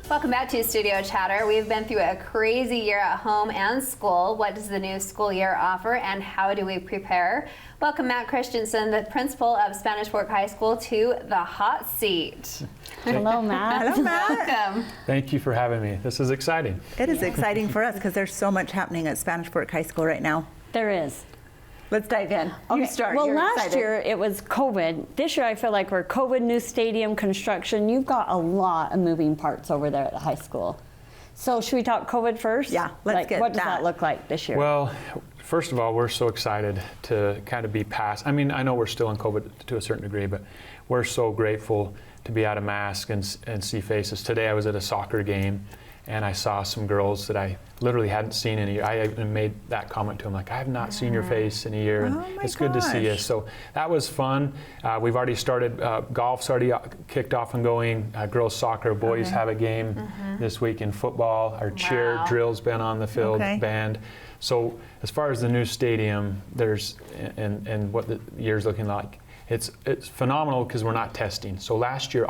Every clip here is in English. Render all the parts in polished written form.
Welcome back to Studio Chatter. We've been through a crazy year at home and school. What does the new school year offer and how do we prepare? Welcome Matt Christensen, the principal of Spanish Fork High School, to the hot seat. Hello, Matt. Hello, Matt. Welcome. Thank you for having me. This is exciting. It is exciting for us because there's so much happening at Spanish Fork High School right now. There is. Let's dive in. You start. Well, You're last excited. year it was COVID. This year I feel like we're COVID, new stadium, construction. You've got a lot of moving parts over there at the high school. So should we talk COVID first? Yeah, let's get what does that. that look like this year? Well, first of all, we're so excited to kind of be past. I mean, I know we're still in COVID to a certain degree, but we're so grateful to be out of mask and see faces. Today I was at a soccer game and I saw some girls that I literally hadn't seen in a year. I even made that comment to them, like, I have not seen your face in a year, and it's good to see you. So that was fun. We've already started, golf's already kicked off and going. Girls soccer, boys have a game this week in football. Our cheer drill's been on the field, band. So as far as the new stadium, there's, and what the year's looking like, it's phenomenal because we're not testing. So last year,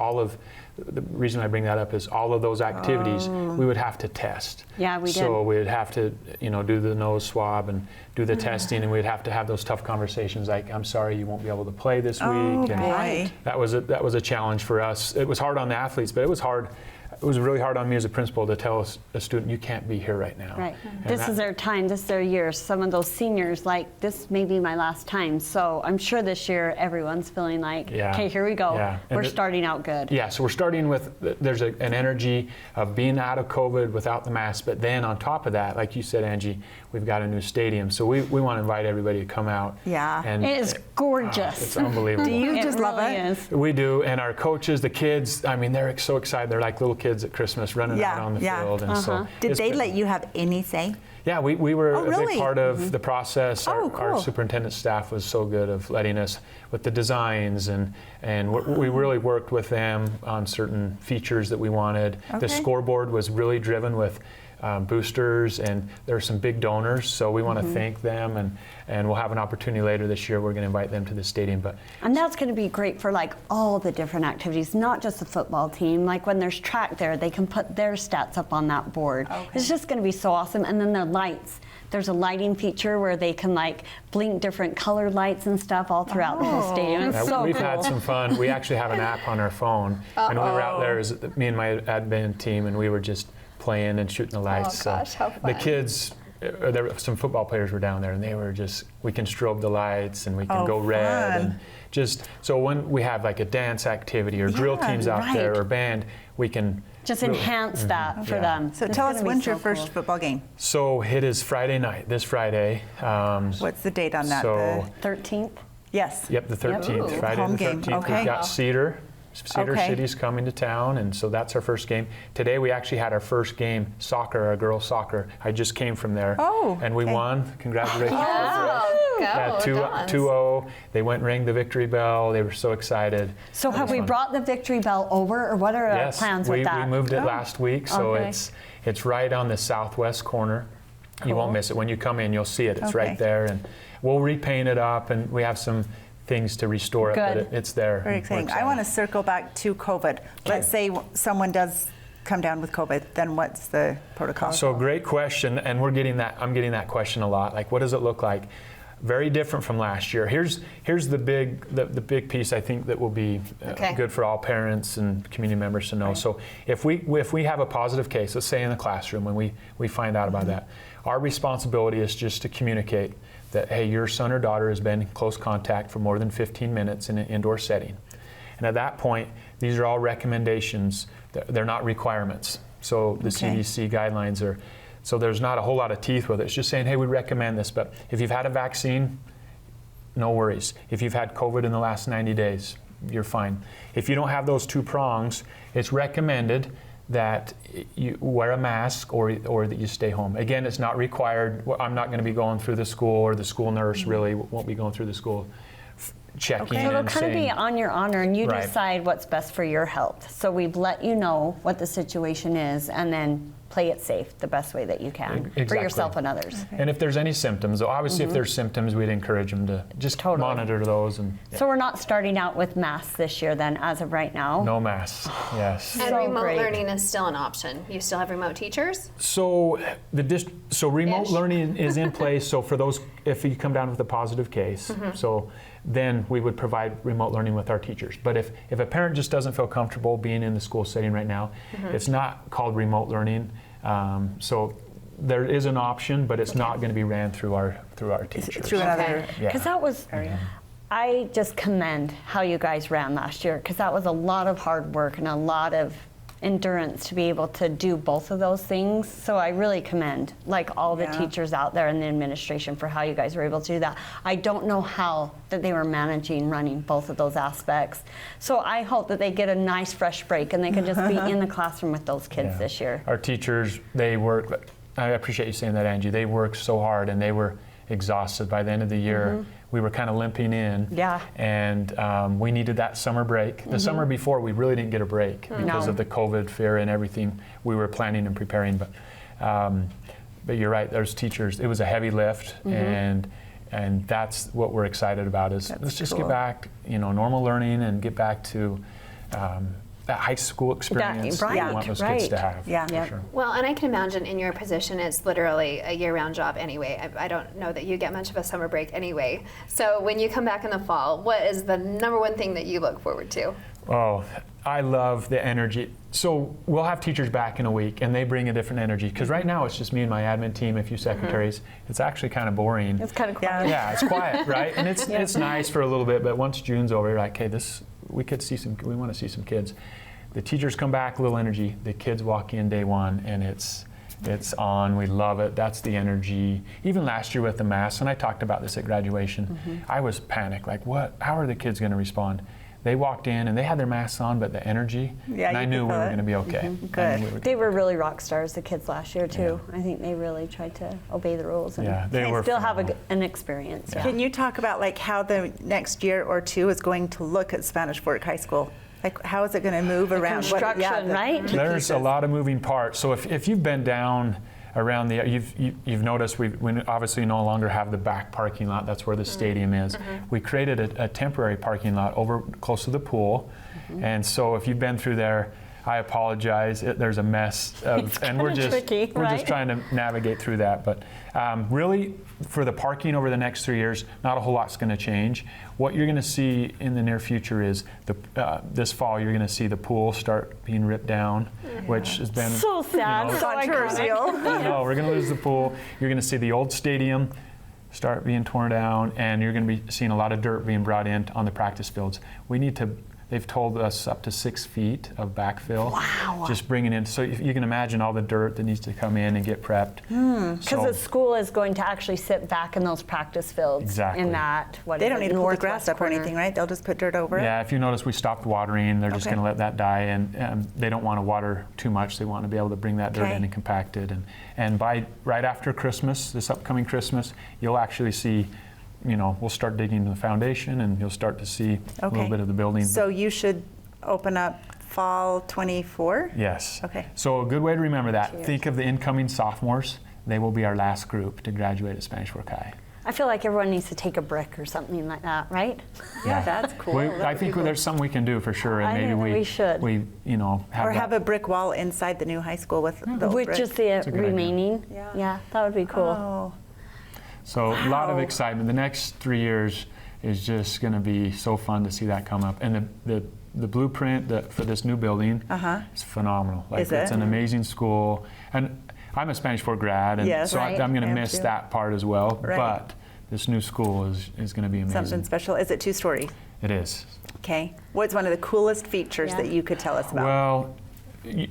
the reason I bring that up is all of those activities we would have to test. Yeah, we did. So we'd have to, do the nose swab and do the testing, and we'd have to have those tough conversations like, I'm sorry, you won't be able to play this week. And boy. that was a challenge for us. It was hard on the athletes, but it was hard. It was really hard on me as a principal to tell a student, you can't be here right now. Right. This is their time, this is their year. Some of those seniors, like, this may be my last time. So I'm sure this year everyone's feeling like, okay, here we go. Yeah. We're starting out good. Yeah, so we're starting with, there's an energy of being out of COVID without the mask, but then on top of that, like you said, Angie, we've got a new stadium. So we want to invite everybody to come out. Yeah. And It is gorgeous. it's unbelievable. Do you just love really it? is. We do, and our coaches, the kids, I mean, they're so excited. They're like little kids at Christmas running out on the field. And so Did it's they been- let you have any say? Yeah, we were a really? big part of the process. Oh, cool. Our superintendent staff was so good of letting us with the designs, and we really worked with them on certain features that we wanted. The scoreboard was really driven with boosters, and there are some big donors, so we want to thank them, and we'll have an opportunity later this year. We're going to invite them to the stadium. And that's going to be great for like all the different activities, not just the football team. Like when there's track there, they can put their stats up on that board. It's just going to be so awesome. And then the lights. There's a lighting feature where they can like blink different colored lights and stuff all throughout the whole stadium. It's so We've cool. had some fun. We actually have an app on our phone, and we were out there, me and my admin team, and we were just playing and shooting the lights. Oh gosh, how fun. The kids, there were some football players were down there, and they were just, we can strobe the lights, and we can go red, fun. and just, so when we have like a dance activity or drill teams out there or band, we can Just really enhance that for them. So It's tell us, gonna be when's so your first cool. football game? So it is Friday night, this Friday. What's the date on that? So, 13th? Yes. Yep, the 13th, Ooh. Friday Home the game, 13th. okay. We've got Cedar Okay. City's coming to town, and so that's our first game. Today we actually had our first game, soccer, our girls soccer. I just came from there, and we won. Congratulations. Go, 2-0. They went and rang the victory bell. They were so excited. So have we brought the victory bell over, or what are our plans with that? We moved it last week, so Okay. it's right on the southwest corner. You won't miss it. When you come in, you'll see it. It's right there, and we'll repaint it up, and we have some things to restore it, but it's there. Very exciting. I want to circle back to COVID. Let's say someone does come down with COVID, then what's the protocol? So great question, and I'm getting that question a lot. Like, what does it look like? Very different from last year. Here's the big piece I think that will be good for all parents and community members to know. So if we have a positive case, let's say in the classroom, when we find out about that, our responsibility is just to communicate that, hey, your son or daughter has been in close contact for more than 15 minutes in an indoor setting. And at that point, these are all recommendations. They're not requirements. So the CDC guidelines are, so there's not a whole lot of teeth with it. It's just saying, hey, we recommend this. But if you've had a vaccine, no worries. If you've had COVID in the last 90 days, you're fine. If you don't have those two prongs, it's recommended that you wear a mask or that you stay home. Again, it's not required. I'm not going to be going through the school, or the school nurse really won't be going through the school. checking So it'll and kind of be saying, on your honor, and you Right. decide what's best for your health. So we've let you know what the situation is, and then play it safe the best way that you can for Exactly. yourself and others. and if there's any symptoms, obviously if there's symptoms, we'd encourage them to just Totally. monitor those and So we're not starting out with masks this year then, as of right now? no masks. Yes. And So remote great. learning is still an option. You still have remote teachers? So so remote Ish. learning is in place. So for those, if you come down with a positive case, so then we would provide remote learning with our teachers. But if a parent just doesn't feel comfortable being in the school setting right now, it's not called remote learning. So there is an option, but it's not going to be ran through our teachers. Through another. Yeah. Because that was, I just commend how you guys ran last year, because that was a lot of hard work and a lot of endurance to be able to do both of those things. So I really commend like all the Yeah. teachers out there and the administration for how you guys were able to do that. I don't know how that they were managing running both of those aspects. So I hope that they get a nice fresh break and they can just be in the classroom with those kids Yeah. this year. Our teachers, they work, I appreciate you saying that, Angie. They worked so hard and they were exhausted by the end of the year. We were kind of limping in. Yeah. And we needed that summer break. The summer before, we really didn't get a break because No. of the COVID fear and everything we were planning and preparing. But you're right, there's teachers, it was a heavy lift, and that's what we're excited about is let's just cool. get back, normal learning and get back to that high school experience that we want those kids to have. Yeah. for Yep. sure. Well, and I can imagine in your position, it's literally a year-round job anyway. I don't know that you get much of a summer break anyway. So when you come back in the fall, what is the number one thing that you look forward to? Oh, I love the energy. So we'll have teachers back in a week, and they bring a different energy. Because right now it's just me and my admin team, a few secretaries. It's actually kind of boring. It's kind of quiet. Yeah, it's quiet, right? And it's nice for a little bit, but once June's over, you're like, hey, we want to see some kids. The teachers come back, a little energy. The kids walk in day one, and it's on. We love it. That's the energy. Even last year with the masks, and I talked about this at graduation, I was panicked. Like, what? How are the kids going to respond? They walked in and they had their masks on, but the energy, Yeah, and I you knew could we feel were it. going to be okay. Good. I knew we were They were really rock stars, the kids last year too. I think they really tried to obey the rules and Yeah, they were still have phenomenal. an experience. Yeah. Can you talk about like how the next year or two is going to look at Spanish Fork High School? Like how is it going to move around? construction, right? the There's pieces. a lot of moving parts. So if you've been down around you've noticed we obviously no longer have the back parking lot. That's where the stadium is. We created a temporary parking lot over close to the pool, and so if you've been through there, I apologize. There's a mess, and we're just tricky, we're right? just trying to navigate through that. But really, for the parking over the next 3 years, not a whole lot's going to change. What you're going to see in the near future is this fall you're going to see the pool start being ripped down, which has been So sad. So Controversial. iconic. no, we're going to lose the pool. You're going to see the old stadium start being torn down, and you're going to be seeing a lot of dirt being brought in on the practice fields. They've told us up to 6 feet of backfill. Wow. Just bringing in, so you can imagine all the dirt that needs to come in and get prepped. Because the school is going to actually sit back in those practice fields. Exactly. In that, what They is don't it, need to pull the northwest grass up or corner. anything, right? They'll just put dirt over it? Yeah, if you notice, we stopped watering. They're just Okay. going to let that die, and they don't want to water too much. They want to be able to bring that dirt Okay. in and compact it. And by right after Christmas, this upcoming Christmas, you'll actually see, we'll start digging the foundation, and you'll start to see a little Okay. bit of the building. So you should open up fall 24? Yes. Okay. So a good way to remember that, think of the incoming sophomores. They will be our last group to graduate at Spanish Fork High. I feel like everyone needs to take a brick or something like that, right? Yeah, that's cool. I think there's something we can do for sure, and I maybe think we should. We have Or that. have a brick wall inside the new high school with the old With brick. just the a good idea. remaining. Yeah. That would be cool. Oh, So a lot of Wow. excitement. The next 3 years is just going to be so fun to see that come up. And the blueprint for this new building is phenomenal. Like, Is it? it's an amazing school. And I'm a Spanish Fork grad, and Yes. so Right. I'm going I to am miss too. that part as well. Right. But this new school is going to be amazing. something special. Is it 2-story? It is. Okay. What's one of the coolest features Yeah. that you could tell us about? Well,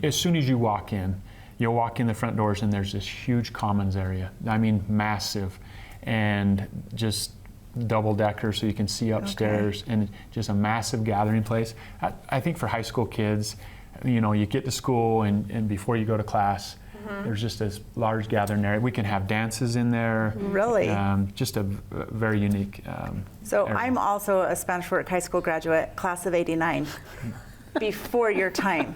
as soon as you walk in, you'll walk in the front doors, and there's this huge commons area. I mean, massive, and just double decker so you can see upstairs, and just a massive gathering place. I think for high school kids, you get to school, and before you go to class, There's just a large gathering area. We can have dances in there. Really? Just a very unique. So area. I'm also a Spanish Fork High School graduate, class of '89, before your time.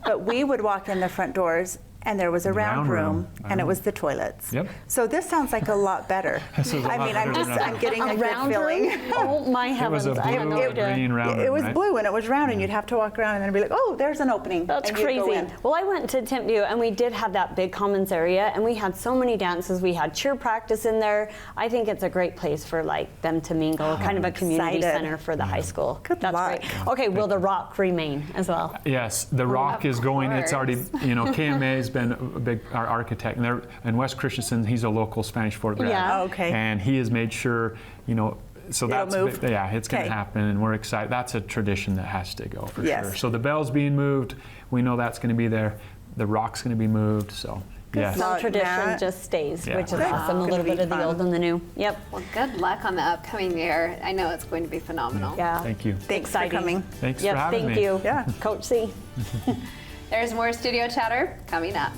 But we would walk in the front doors and there was a round room, and it was the toilets. Yep. So this sounds like a lot better. This is a lot better than that. I'm getting a good round feeling. room? Oh my It was heavens! a I have blue no or idea. green round It was right? blue and it was round, and you'd have to walk around and then be like, oh, there's an opening. That's and you'd go crazy. in. Well, I went to Timpview and we did have that big commons area, and we had so many dances. We had cheer practice in there. I think it's a great place for like them to mingle, kind of a community excited. center for the high school. Good That's luck. great. Okay, will the rock remain as well? Yes, the rock is going. It's already, KMA has been a big, our architect, and Wes Christensen, he's a local Spanish Fork grad. Yeah. Oh, okay. And he has made sure, so that's move? yeah, it's going Okay. to happen, and we're excited. That's a tradition that has to go for Yes. sure. So the bell's being moved. We know that's going to be there. The rock's going to be moved. So yes. Some luck, tradition Matt. just stays, Yeah. which is Good. awesome. A Gonna little be bit of the fun. old and the new. Yep. Well, good luck on the upcoming year. I know it's going to be phenomenal. Yeah. Thank you. Thanks Exciting. for coming. Thanks Yep. for having Thank me. you. Yeah. Coach C. There's more studio chatter coming up.